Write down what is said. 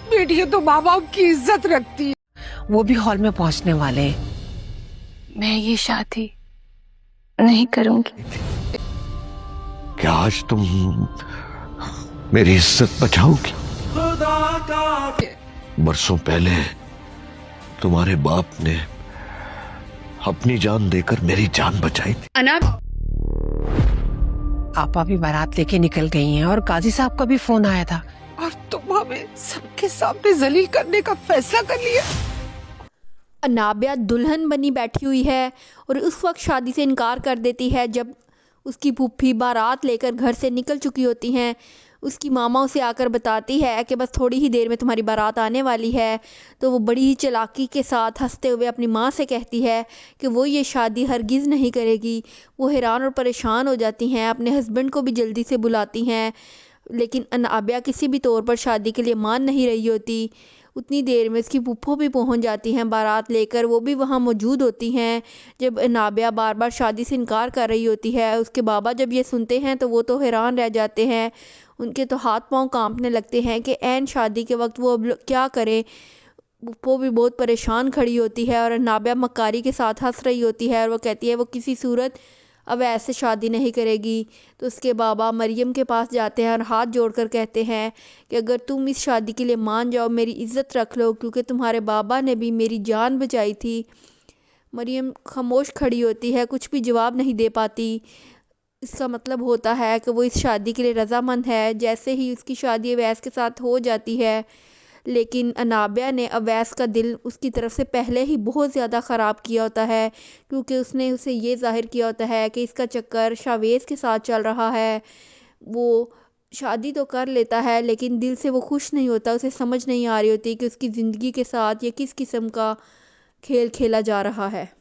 बेटियां तो माँ बाप की इज्जत रखती है। वो भी हॉल में पहुंचने वाले हैं। मैं ये शादी नहीं करूंगी। क्या आज तुम मेरी इज्जत बचाओगी? बरसों पहले तुम्हारे बाप ने अपनी जान देकर मेरी जान बचाई थी। आपा भी बारात लेके निकल गई हैं और काजी साहब का भी फोन आया था और तुम हमें सबके सामने जलील करने का फैसला कर लिया। अनाबिया दुल्हन बनी बैठी हुई है और उस वक्त शादी से इनकार कर देती है जब उसकी फूफी बारात लेकर घर से निकल चुकी होती हैं। उसकी मामा उसे आकर बताती है कि बस थोड़ी ही देर में तुम्हारी बारात आने वाली है। तो वो बड़ी ही चालाकी के साथ हंसते हुए अपनी माँ से कहती है कि वो ये शादी हरगिज़ नहीं करेगी। वो हैरान और परेशान हो जाती हैं, अपने हस्बैंड को भी जल्दी से बुलाती हैं, लेकिन अनाबिया किसी भी तौर पर शादी के लिए मान नहीं रही होती। उतनी देर में उसकी फूफो भी पहुंच जाती हैं बारात लेकर, वो भी वहां मौजूद होती हैं। जब नाबिया बार बार शादी से इनकार कर रही होती है, उसके बाबा जब ये सुनते हैं तो वो तो हैरान रह जाते हैं। उनके तो हाथ पांव कांपने लगते हैं कि ऐन शादी के वक्त वो अब क्या करें। वो भी बहुत परेशान खड़ी होती है और नाबिया मक्कारी के साथ हंस रही होती है और वो कहती है वो किसी सूरत अब ऐसे शादी नहीं करेगी। तो उसके बाबा मरियम के पास जाते हैं और हाथ जोड़कर कहते हैं कि अगर तुम इस शादी के लिए मान जाओ, मेरी इज़्ज़त रख लो, क्योंकि तुम्हारे बाबा ने भी मेरी जान बचाई थी। मरियम खामोश खड़ी होती है, कुछ भी जवाब नहीं दे पाती। इसका मतलब होता है कि वो इस शादी के लिए रज़ामंद है। जैसे ही उसकी शादी अवैस के साथ हो जाती है, लेकिन अनाबिया ने अवैस का दिल उसकी तरफ से पहले ही बहुत ज़्यादा ख़राब किया होता है, क्योंकि उसने उसे ये ज़ाहिर किया होता है कि इसका चक्कर शावेज़ के साथ चल रहा है। वो शादी तो कर लेता है लेकिन दिल से वो खुश नहीं होता। उसे समझ नहीं आ रही होती कि उसकी ज़िंदगी के साथ ये किस किस्म का खेल खेला जा रहा है।